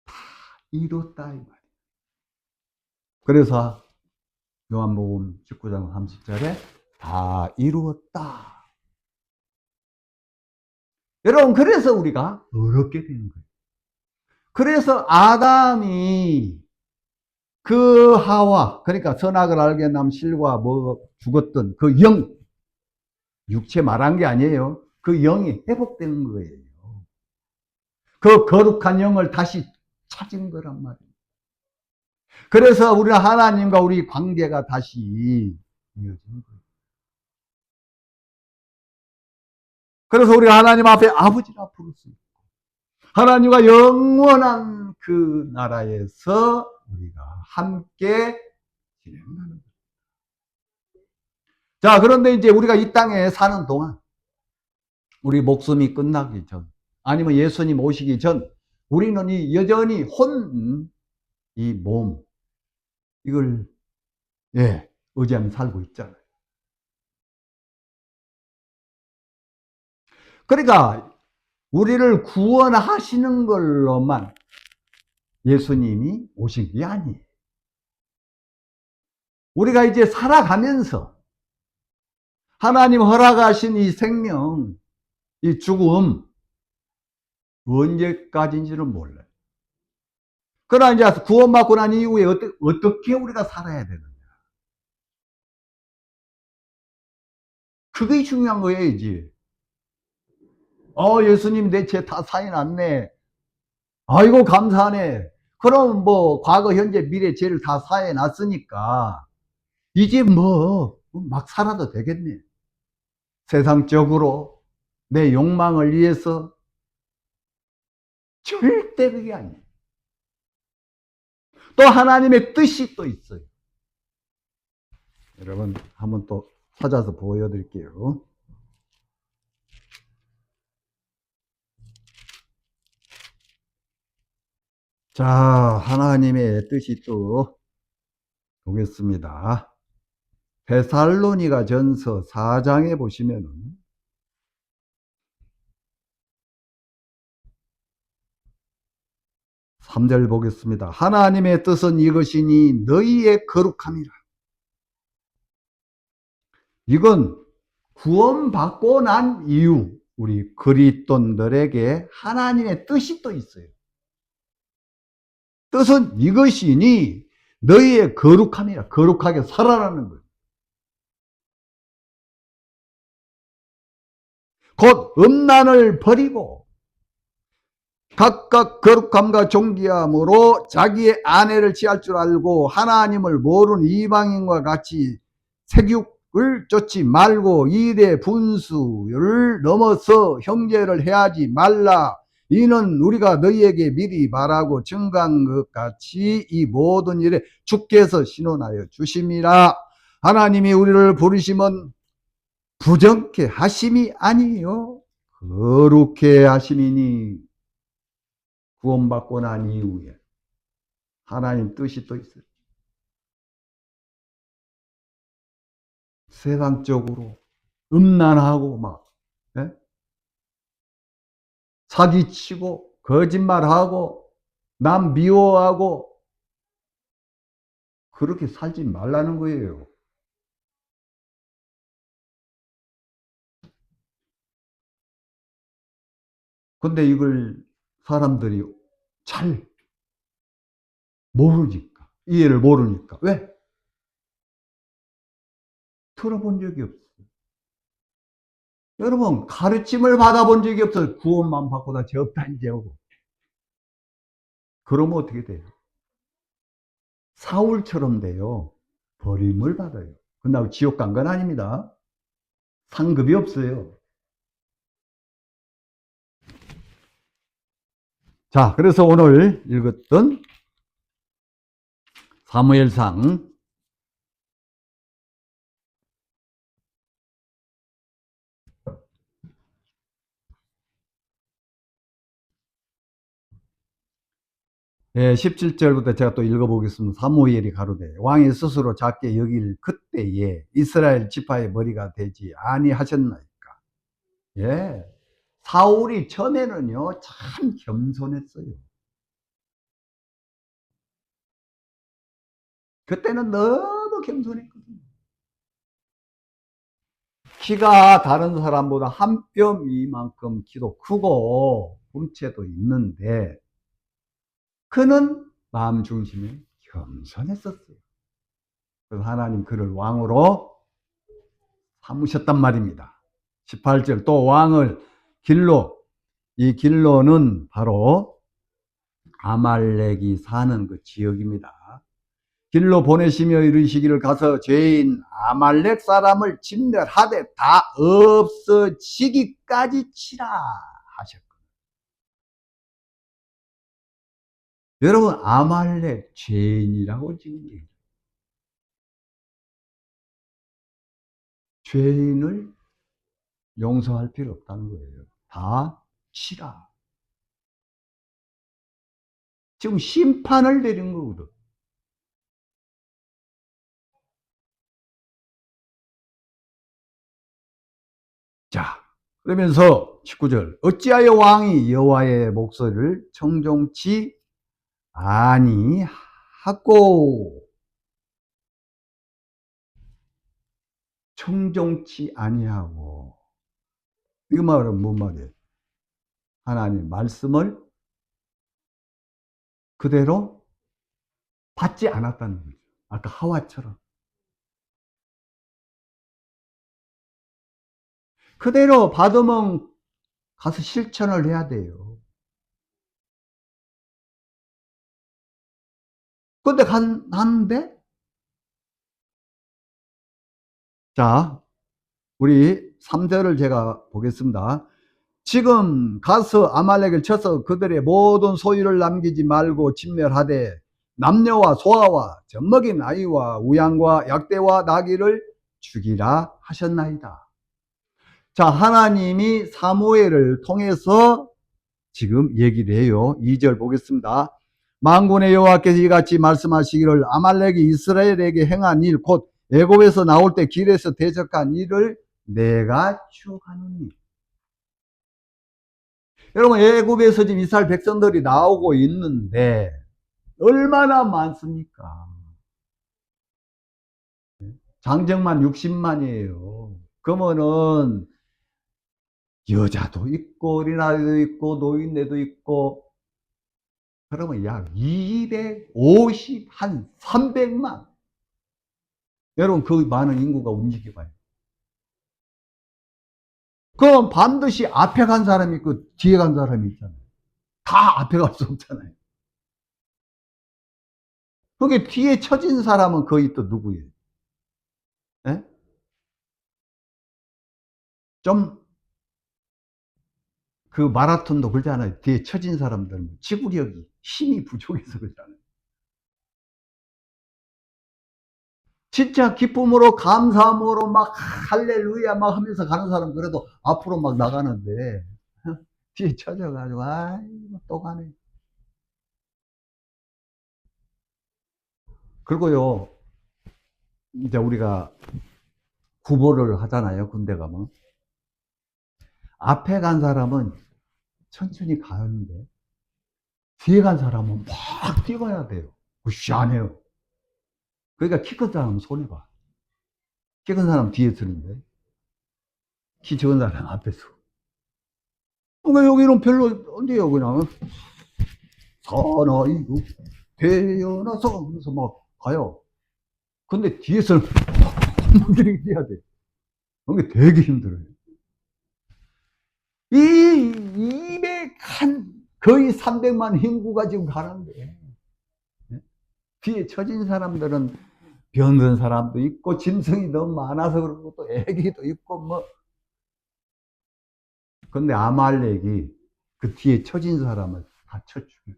다 이뤘다 이 말이에요. 그래서 요한복음 19장 30절에 다 이루었다. 여러분, 그래서 우리가 어렵게 되는 거예요. 그래서 아담이 그 하와, 그러니까 선악을 알게 남 실과 뭐 죽었던 그 영, 육체 말한 게 아니에요. 그 영이 회복되는 거예요. 그 거룩한 영을 다시 찾은 거란 말이에요. 그래서 우리는 하나님과 우리 관계가 다시 이어진 거예요. 그래서 우리가 하나님 앞에 아버지라 부를 수 있고, 하나님과 영원한 그 나라에서 우리가 함께 진행하는 거예요. 자, 그런데 이제 우리가 이 땅에 사는 동안, 우리 목숨이 끝나기 전, 아니면 예수님 오시기 전, 우리는 이 여전히 이 몸, 이걸, 예, 의지하며 살고 있잖아요. 그러니까, 우리를 구원하시는 걸로만 예수님이 오신 게 아니에요. 우리가 이제 살아가면서 하나님 허락하신 이 생명, 이 죽음, 언제까지인지는 몰라요. 그러나 이제 구원받고 난 이후에 어떻게 우리가 살아야 되느냐. 그게 중요한 거예요, 이제. 예수님 내 죄 다 사해 놨네. 아이고, 감사하네. 그럼 뭐, 과거, 현재, 미래 죄를 다 사해 놨으니까, 이제 뭐, 막 살아도 되겠네. 세상적으로, 내 욕망을 위해서. 절대 그게 아니에요. 또 하나님의 뜻이 또 있어요. 여러분, 한번 또 찾아서 보여드릴게요. 자, 하나님의 뜻이 또 보겠습니다. 데살로니가 전서 4장에 보시면은 3절 보겠습니다. 하나님의 뜻은 이것이니 너희의 거룩함이라. 이건 구원받고 난 이후 우리 그리스도인들에게 하나님의 뜻이 또 있어요. 뜻은 이것이니 너희의 거룩함이라. 거룩하게 살아라는 거예요. 곧 음란을 버리고 각각 거룩함과 존귀함으로 자기의 아내를 취할 줄 알고 하나님을 모르는 이방인과 같이 색육을 쫓지 말고 이대 분수를 넘어서 형제를 해하지 말라. 이는 우리가 너희에게 미리 말하고 증거한 것 같이 이 모든 일에 주께서 신원하여 주심이라. 하나님이 우리를 부르심은 부정케 하심이 아니요 거룩케 하심이니. 구원받고 난 이후에 하나님 뜻이 또 있어요. 세상적으로 음란하고 막 사기치고 거짓말하고 남 미워하고 그렇게 살지 말라는 거예요. 근데 이걸 사람들이 잘 모르니까, 이해를 모르니까. 왜? 들어본 적이 없어요. 여러분, 가르침을 받아본 적이 없어요. 구원만 받고 다 죄 없다 이제 오고. 그러면 어떻게 돼요? 사울처럼 돼요. 버림을 받아요. 근데 지옥 간 건 아닙니다. 상급이 없어요. 자, 그래서 오늘 읽었던 사무엘상 17절부터 제가 또 읽어보겠습니다. 사무엘이 가로되 왕이 스스로 작게 여길 그때에 이스라엘 지파의 머리가 되지 아니하셨나이까. 예, 사울이 처음에는요 참 겸손했어요. 그때는 너무 겸손했거든요. 키가 다른 사람보다 한 뼘 이만큼 키도 크고 몸체도 있는데 그는 마음 중심에 겸손했었어요. 그래서 하나님 그를 왕으로 삼으셨단 말입니다. 18절 또 왕을 길로, 이 길로는 바로 아말렉이 사는 그 지역입니다. 길로 보내시며 이르시기를 가서 죄인 아말렉 사람을 진멸하되 다 없어지기까지 치라 하셨거든요. 여러분 아말렉 죄인이라고 지금 얘기해요. 죄인을 용서할 필요 없다는 거예요. 다 치라. 지금 심판을 내린 거거든. 자, 그러면서 19절 어찌하여 왕이 여호와의 목소리를 청종치 아니하고 청종치 아니하고 이거 말은 뭔 말이에요? 하나님 말씀을 그대로 받지 않았다는 거죠. 아까 하와처럼 그대로 받으면 가서 실천을 해야 돼요. 근데 갔는데 자 우리 3절을 제가 보겠습니다. 지금 가서 아말렉을 쳐서 그들의 모든 소유를 남기지 말고 진멸하되 남녀와 소아와 젖먹인 아이와 우양과 약대와 나귀를 죽이라 하셨나이다. 자, 하나님이 사무엘을 통해서 지금 얘기를 해요. 2절 보겠습니다. 만군의 여호와께서 이같이 말씀하시기를 아말렉이 이스라엘에게 행한 일 곧 애굽에서 나올 때 길에서 대적한 일을 내가 추억하노니. 여러분 애굽에서 지금 이스라엘 백성들이 나오고 있는데 얼마나 많습니까? 장정만 60만이에요. 그러면은 여자도 있고 어린아이도 있고 노인네도 있고 그러면 약 250, 한 300만. 여러분 그 많은 인구가 움직여봐요. 그럼 반드시 앞에 간 사람이 있고 뒤에 간 사람이 있잖아요. 다 앞에 갈 수 없잖아요. 그게 뒤에 처진 사람은 거의 또 누구예요? 예? 좀 그 마라톤도 그러잖아요. 뒤에 처진 사람들은 지구력이 힘이 부족해서 그러잖아요. 진짜 기쁨으로 감사함으로 막 할렐루야 막 하면서 가는 사람 그래도 앞으로 막 나가는데 뒤에 처져가지고 아이고 또 가네. 그리고요 이제 우리가 구보를 하잖아요. 군대 가면 앞에 간 사람은 천천히 가는데 뒤에 간 사람은 막 뛰어가야 돼요. 시원해요. 그러니까 키 큰 사람은 손해봐. 키 큰 사람 뒤에 서는데 키 적은 사람 앞에서. 그러니까 여기는 별로 어디요 그냥 사나이고 태어나서 하면서 막 가요. 근데 뒤에서는 막 이렇게 뛰어야 돼. 그게 되게 힘들어요. 이 200한 거의 300만 인구가 지금 가는데 뒤에 처진 사람들은 병든 사람도 있고 짐승이 너무 많아서 그렇고 또 애기도 있고 뭐 근데 아말렉이 그 뒤에 처진 사람을 다 쳐 죽여.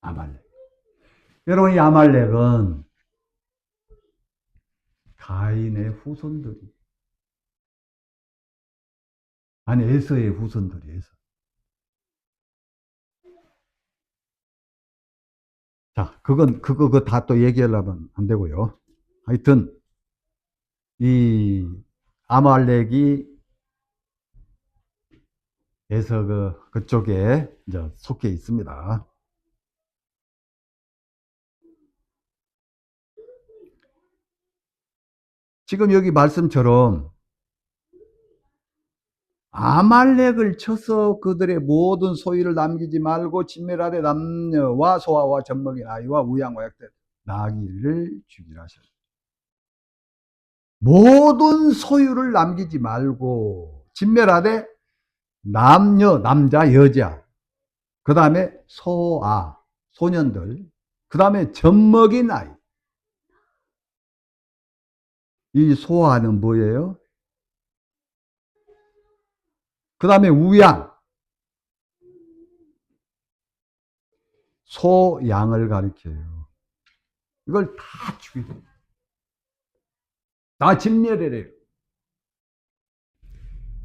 아말렉. 여러분 이 아말렉은 가인의 후손들이 아니 에서의 후손들이 에서. 자 그거 다 또 얘기하려면 안 되고요. 하여튼 이 아말렉이 에서 그쪽에 이제 속해 있습니다. 지금 여기 말씀처럼 아말렉을 쳐서 그들의 모든 소유를 남기지 말고 진멸하되 남녀와 소아와 젖먹인 아이와 우양과 약대 나귀를 죽이라 하셨습니다. 모든 소유를 남기지 말고 진멸하되 남녀, 남자, 여자, 그 다음에 소아, 소년들, 그 다음에 젖먹인 아이. 이 소아는 뭐예요? 그 다음에 우양, 소, 양을 가리켜요. 이걸 다 죽이래요. 다 진멸해래요.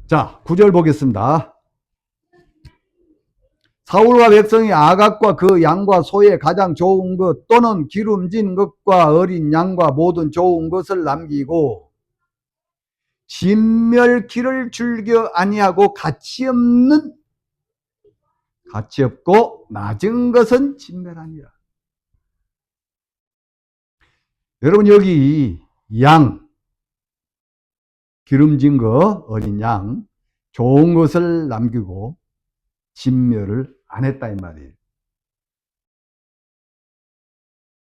자, 9절 보겠습니다. 사울과 백성이 아각과 그 양과 소의 가장 좋은 것 또는 기름진 것과 어린 양과 모든 좋은 것을 남기고 진멸기를 즐겨 아니하고 가치 없고 낮은 것은 진멸하니라. 여러분 여기 양, 기름진 거, 어린 양, 좋은 것을 남기고 진멸을 안 했다 이 말이에요.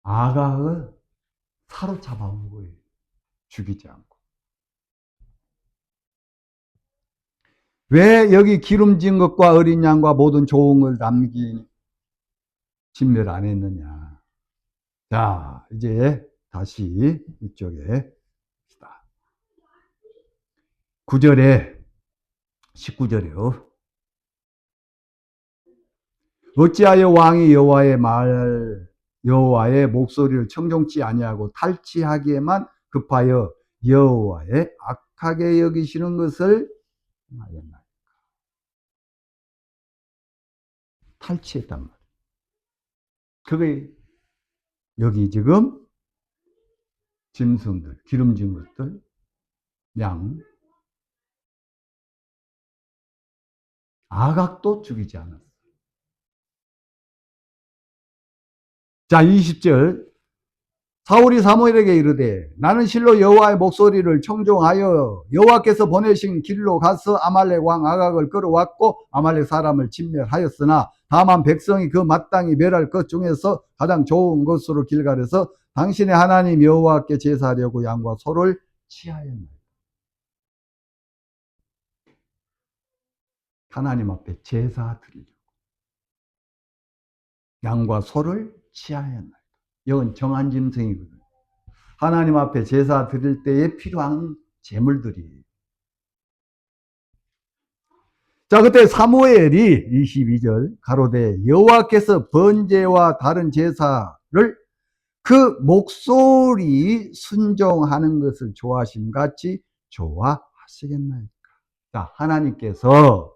아각을 사로잡아온 거예요. 죽이지 않고. 왜 여기 기름진 것과 어린 양과 모든 좋은 걸 남긴 진멸 안 했느냐. 자, 이제 다시 이쪽에 9절에 19절에요. 어찌하여 왕이 여호와의 목소리를 청종치 아니하고 탈취하기에만 급하여 여호와의 악하게 여기시는 것을 하였나이까. 탈취했단 말이에요. 그게 여기 지금 짐승들, 기름진 것들, 양, 아각도 죽이지 않았어요. 자, 20절. 사울이 사무엘에게 이르되 나는 실로 여호와의 목소리를 청종하여 여호와께서 보내신 길로 가서 아말렉 왕 아각을 끌어왔고 아말렉 사람을 진멸하였으나 다만 백성이 그 마땅히 멸할 것 중에서 가장 좋은 것으로 길갈에서 당신의 하나님 여호와께 제사하려고 양과 소를 취하였나이다. 하나님 앞에 제사 드리려고 양과 소를 취하였나이다. 이건 정한 짐승이거든요. 하나님 앞에 제사 드릴 때에 필요한 제물들이에요. 자, 그때 사무엘이 22절 가로되 여호와께서 번제와 다른 제사를 그 목소리 순종하는 것을 좋아하심 같이 좋아하시겠나이까. 자, 하나님께서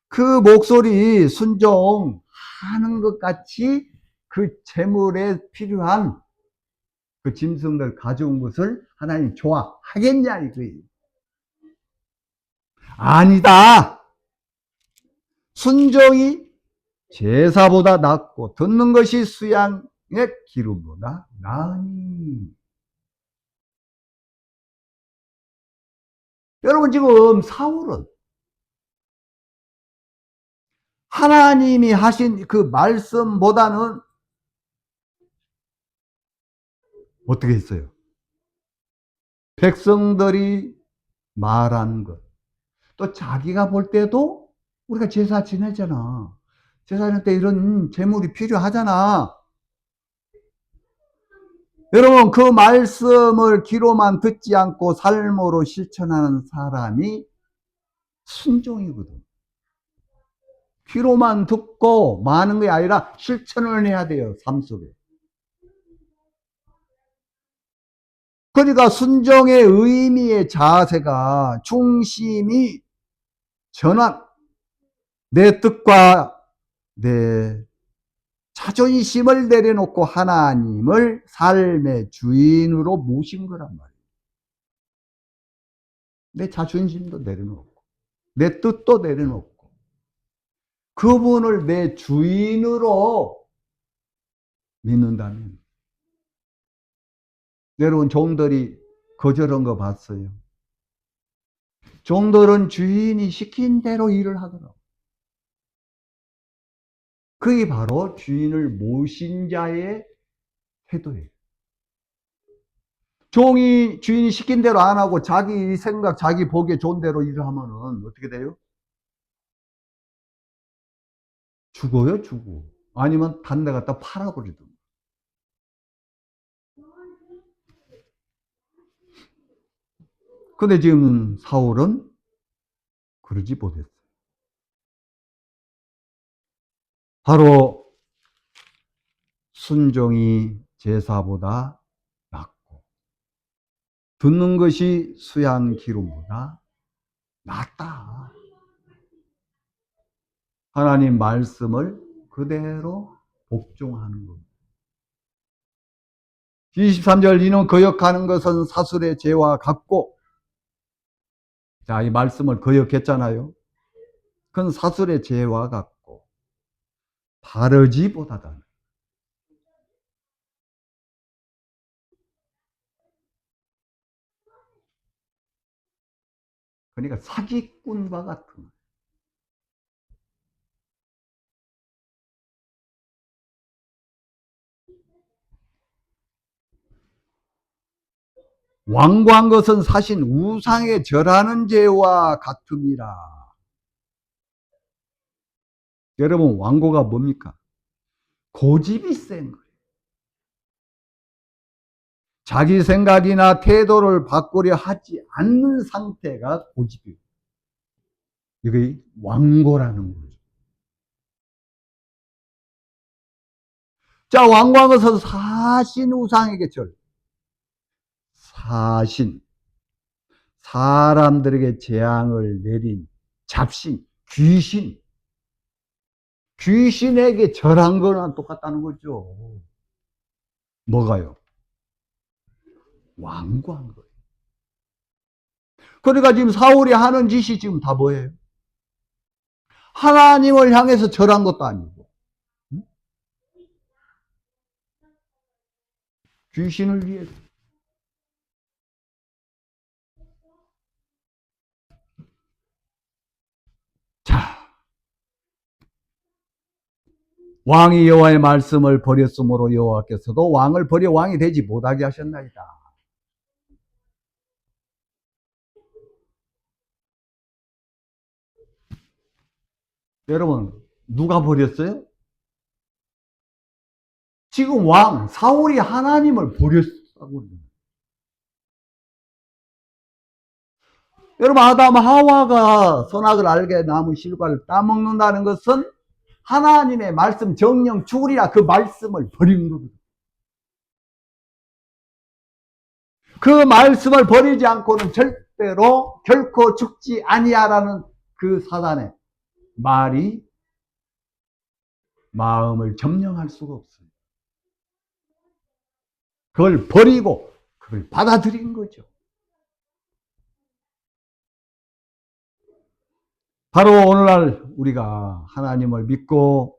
그 목소리 순종하는 것 같이 그 제물에 필요한 그 짐승들 가져온 것을 하나님 좋아하겠냐 이거예요. 아니다. 순종이 제사보다 낫고 듣는 것이 수양의 기름보다 나으니. 여러분 지금 사울은 하나님이 하신 그 말씀보다는 어떻게 했어요? 백성들이 말한 것. 또 자기가 볼 때도 우리가 제사 지내잖아. 제사 지낼 때 이런 제물이 필요하잖아. 여러분 그 말씀을 귀로만 듣지 않고 삶으로 실천하는 사람이 순종이거든. 귀로만 듣고 마는 게 아니라 실천을 해야 돼요. 삶 속에. 그러니까 순종의 의미의 자세가 중심이 전환, 내 뜻과 내 자존심을 내려놓고 하나님을 삶의 주인으로 모신 거란 말이에요. 내 자존심도 내려놓고 내 뜻도 내려놓고 그분을 내 주인으로 믿는다면, 여러분 종들이 거절한 거 봤어요. 종들은 주인이 시킨 대로 일을 하더라고. 그게 바로 주인을 모신 자의 태도예요. 종이 주인이 시킨 대로 안 하고 자기 생각, 자기 보기에 좋은 대로 일을 하면은 어떻게 돼요? 죽어요, 죽어. 아니면 단 데 갖다 팔아버리든. 근데 지금 사울은 그러지 못했어요. 바로 순종이 제사보다 낫고 듣는 것이 수양 기름보다 낫다. 하나님 말씀을 그대로 복종하는 겁니다. 23절 이는 거역하는 것은 사술의 죄와 같고, 자, 이 말씀을 거역했잖아요. 그건 사술의 죄와 같고 바르지 못하다. 그러니까 사기꾼과 같은. 완고한 것은 사신 우상에 절하는 죄와 같음이라. 여러분, 완고가 뭡니까? 고집이 센 거예요. 자기 생각이나 태도를 바꾸려 하지 않는 상태가 고집이에요. 이게 완고라는 거죠. 자, 완고한 것은 사신 우상에게 절. 사신. 사람들에게 재앙을 내린 잡신, 귀신. 귀신에게 절한 거랑 똑같다는 거죠. 뭐가요? 완고한 거예요. 그러니까 지금 사울이 하는 짓이 지금 다 뭐예요? 하나님을 향해서 절한 것도 아니고 귀신을 위해서. 자, 왕이 여호와의 말씀을 버렸으므로 여호와께서도 왕을 버려 왕이 되지 못하게 하셨나이다. 여러분, 누가 버렸어요? 지금 왕 사울이 하나님을 버렸다고. 여러분, 아담 하와가 선악을 알게 나무 실과를 따먹는다는 것은 하나님의 말씀 정령 죽으리라 그 말씀을 버린 겁니다. 그 말씀을 버리지 않고는 절대로 결코 죽지 아니하라는 그 사단의 말이 마음을 점령할 수가 없어요. 그걸 버리고 그걸 받아들인 거죠. 바로 오늘날 우리가 하나님을 믿고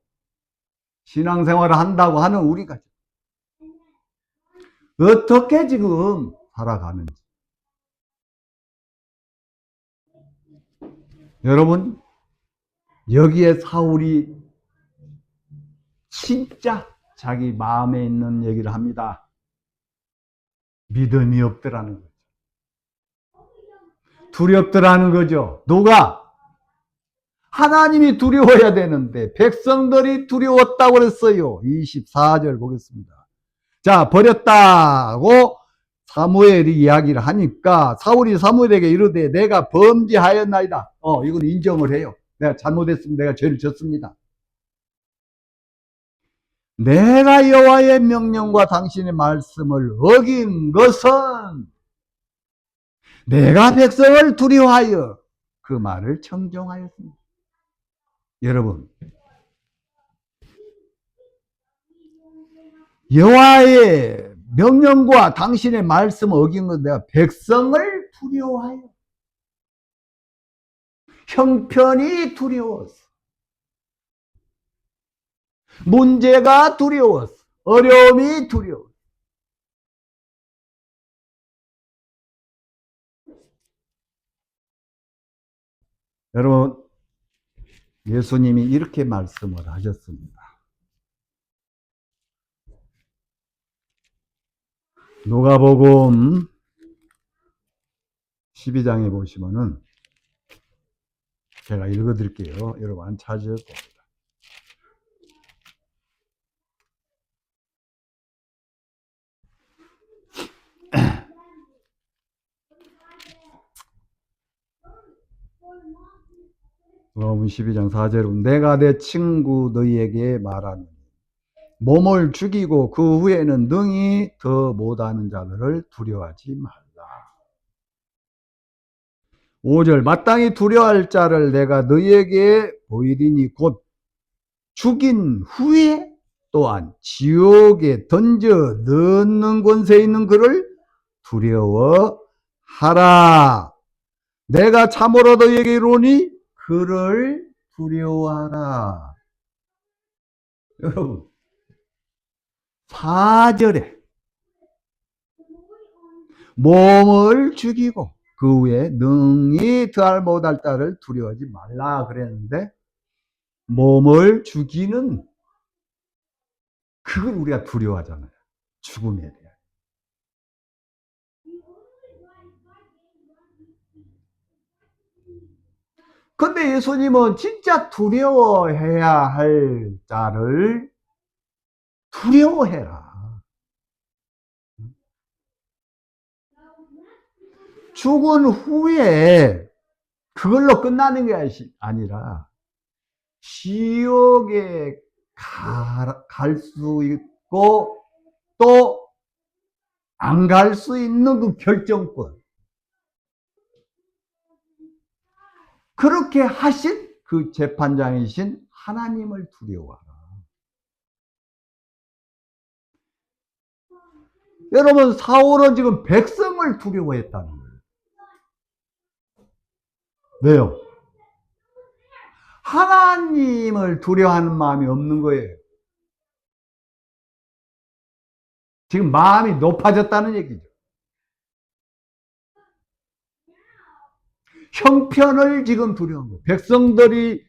신앙생활을 한다고 하는 우리가 어떻게 지금 살아가는지. 여러분, 여기에 사울이 진짜 자기 마음에 있는 얘기를 합니다. 믿음이 없더라는 거죠. 두렵더라는 거죠. 누가? 하나님이 두려워야 되는데 백성들이 두려웠다고 그랬어요. 24절 보겠습니다. 자, 버렸다고 사무엘이 이야기를 하니까 사울이 사무엘에게 이르되 내가 범죄하였나이다. 이건 인정을 해요. 내가 잘못했습니다. 내가 죄를 졌습니다. 내가 여호와의 명령과 당신의 말씀을 어긴 것은 내가 백성을 두려워하여 그 말을 청정하였습니다. 여러분, 여호와의 명령과 당신의 말씀을 어긴 것은 내가 백성을 두려워하여 형편이 두려웠어. 문제가 두려웠어. 어려움이 두려웠어. 여러분, 예수님이 이렇게 말씀을 하셨습니다. 누가복음 12장에 보시면은 제가 읽어드릴게요. 여러분 안 찾으셔도 됩니다. 누가복음 12장 4절은 내가 내 친구 너희에게 말하노니 몸을 죽이고 그 후에는 능히 더 못하는 자들을 두려워하지 말라. 5절 마땅히 두려워할 자를 내가 너희에게 보이리니 곧 죽인 후에 또한 지옥에 던져 넣는 권세 있는 그를 두려워하라. 내가 참으로 너희에게 이르노니 그를 두려워하라. 여러분 4절에 몸을 죽이고 그 후에 능히 더할 못할 자를 두려워하지 말라 그랬는데 몸을 죽이는 그걸 우리가 두려워하잖아요. 죽음에 대해. 근데 예수님은 진짜 두려워해야 할 자를 두려워해라. 죽은 후에 그걸로 끝나는 게 아니라 지옥에 갈 수 있고 또 안 갈 수 있는 그 결정권. 그렇게 하신 그 재판장이신 하나님을 두려워하라. 여러분 사울은 지금 백성을 두려워했다는 거예요. 왜요? 하나님을 두려워하는 마음이 없는 거예요. 지금 마음이 높아졌다는 얘기죠. 형편을 지금 두려운 거예요. 백성들이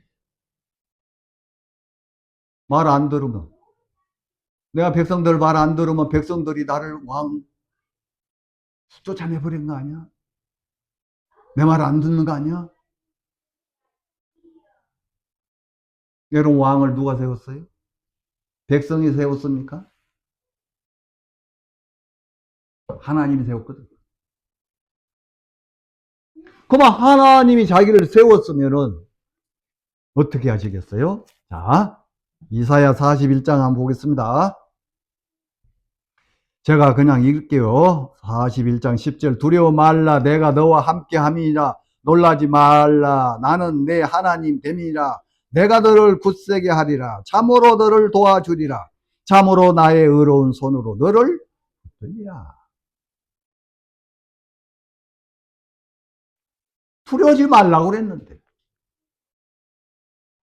말 안 들으면, 내가 백성들 말 안 들으면 백성들이 나를 왕 쫓아내버린 거 아니야? 내 말 안 듣는 거 아니야? 여러분 왕을 누가 세웠어요? 백성이 세웠습니까? 하나님이 세웠거든. 그럼 하나님이 자기를 세웠으면은 어떻게 하시겠어요? 자, 이사야 41장 한번 보겠습니다. 제가 그냥 읽을게요. 41장 10절 두려워 말라 내가 너와 함께 함이라 놀라지 말라 나는 내 하나님 됨이라 내가 너를 굳세게 하리라 참으로 너를 도와주리라 참으로 나의 의로운 손으로 너를 붙들리라. 두려워하지 말라고 그랬는데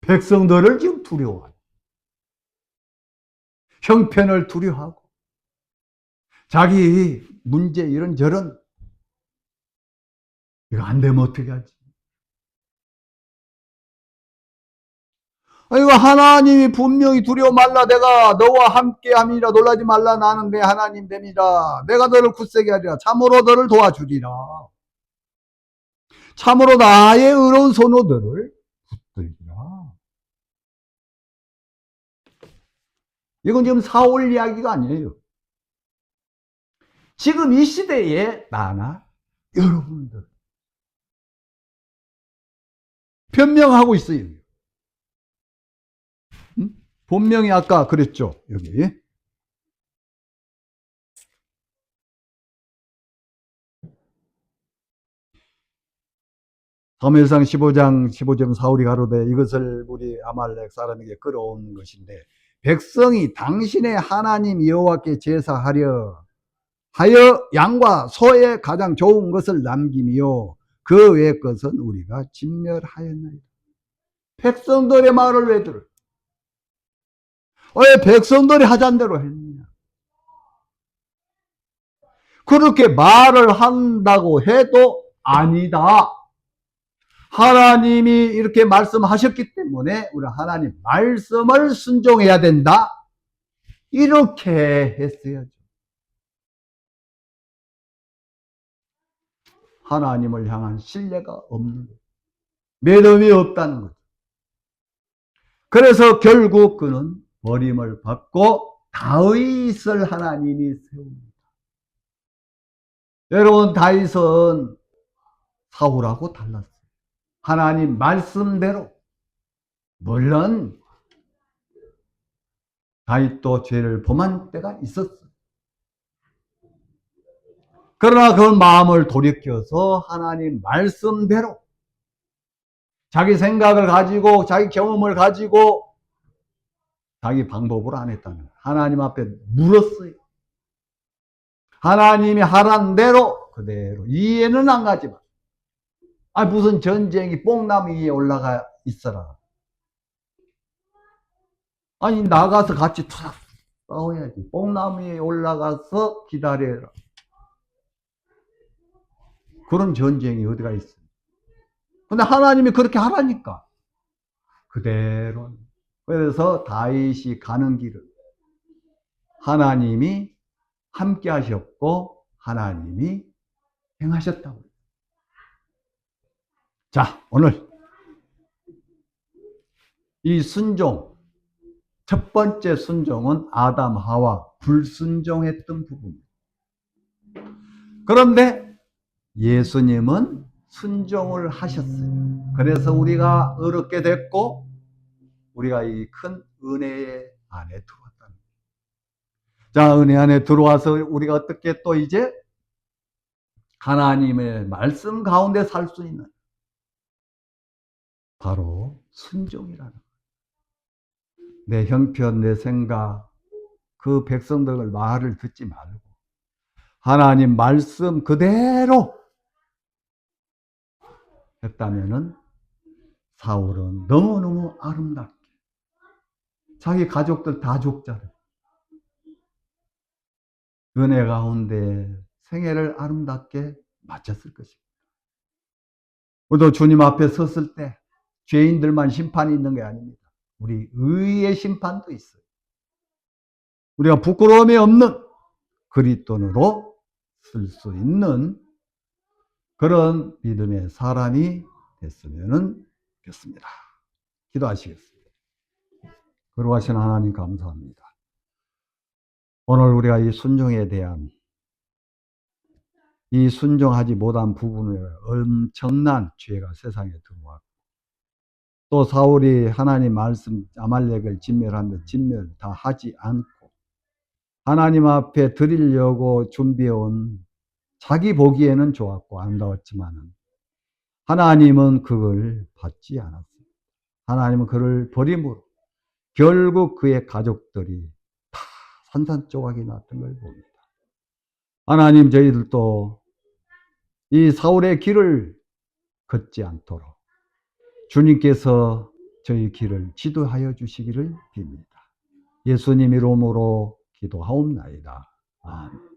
백성들을 지금 두려워하고 형편을 두려워하고 자기 문제 이런저런 이거 안 되면 어떻게 하지? 이거 하나님이 분명히 두려워 말라 내가 너와 함께 함이라 놀라지 말라 나는 내 하나님 됨이라 내가 너를 굳세게 하리라 참으로 너를 도와주리라 참으로 나의 의로운 손으로 너를 붙들리라. 이건 지금 사울 이야기가 아니에요. 지금 이 시대에 나나 여러분들 변명하고 있어요. 본명이 아까 그랬죠. 여기 사무엘상 15장 15절 사울이 가로되 이것을 우리 아말렉 사람에게 끌어온 것인데 백성이 당신의 하나님 여호와께 제사하려 하여 양과 소의 가장 좋은 것을 남기며 그 외의 것은 우리가 진멸하였나이다. 백성들의 말을 왜 들어? 왜 백성들이 하자는 대로 했느냐? 그렇게 말을 한다고 해도 아니다. 하나님이 이렇게 말씀하셨기 때문에 우리 하나님 말씀을 순종해야 된다. 이렇게 했어야죠. 하나님을 향한 신뢰가 없는 거예요. 믿음이 없다는 거죠. 그래서 결국 그는 버림을 받고 다윗을 하나님이 세웁니다. 여러분, 다윗은 사울하고 달랐어요. 하나님 말씀대로. 물론 다윗도 죄를 범한 때가 있었어요. 그러나 그 마음을 돌이켜서 하나님 말씀대로 자기 생각을 가지고 자기 경험을 가지고 자기 방법으로 안 했다는 거예요. 하나님 앞에 물었어요. 하나님이 하라는 대로 그대로. 이해는 안 가지만 무슨 전쟁이 뽕나무 위에 올라가 있어라. 아니 나가서 같이 투닥 싸워야지. 뽕나무 위에 올라가서 기다려라. 그런 전쟁이 어디가 있어요. 근데 하나님이 그렇게 하라니까 그대로. 그래서 다윗이 가는 길을 하나님이 함께 하셨고 하나님이 행하셨다고. 자, 오늘 이 순종, 첫 번째 순종은 아담 하와 불순종했던 부분입니다. 그런데 예수님은 순종을 하셨어요. 그래서 우리가 얻게 됐고 우리가 이 큰 은혜 안에 들어왔다는 거예요. 자, 은혜 안에 들어와서 우리가 어떻게 또 이제 하나님의 말씀 가운데 살 수 있는 바로 순종이라는 거예요. 내 형편, 내 생각, 그 백성들 말을 듣지 말고 하나님 말씀 그대로 했다면은 사울은 너무너무 아름답게 자기 가족들 다 족자를 은혜 가운데 생애를 아름답게 마쳤을 것입니다. 우리도 주님 앞에 섰을 때 죄인들만 심판이 있는 게 아닙니다. 우리 의의 심판도 있어요. 우리가 부끄러움이 없는 그리스도인으로 쓸 수 있는 그런 믿음의 사람이 됐으면 좋겠습니다. 기도하시겠습니다. 거룩하신 하나님 감사합니다. 오늘 우리가 이 순종에 대한 이 순종하지 못한 부분에 엄청난 죄가 세상에 들어왔고 또 사울이 하나님 말씀 아말렉을 진멸하는데 진멸 다 하지 않고 하나님 앞에 드리려고 준비해온 자기 보기에는 좋았고 아름다웠지만은 하나님은 그걸 받지 않았습니다. 하나님은 그를 버림으로 결국 그의 가족들이 다 산산조각이 났던 걸 봅니다. 하나님, 저희들도 이 사울의 길을 걷지 않도록 주님께서 저희 길을 지도하여 주시기를 빕니다. 예수님 이름으로 기도하옵나이다. 아멘.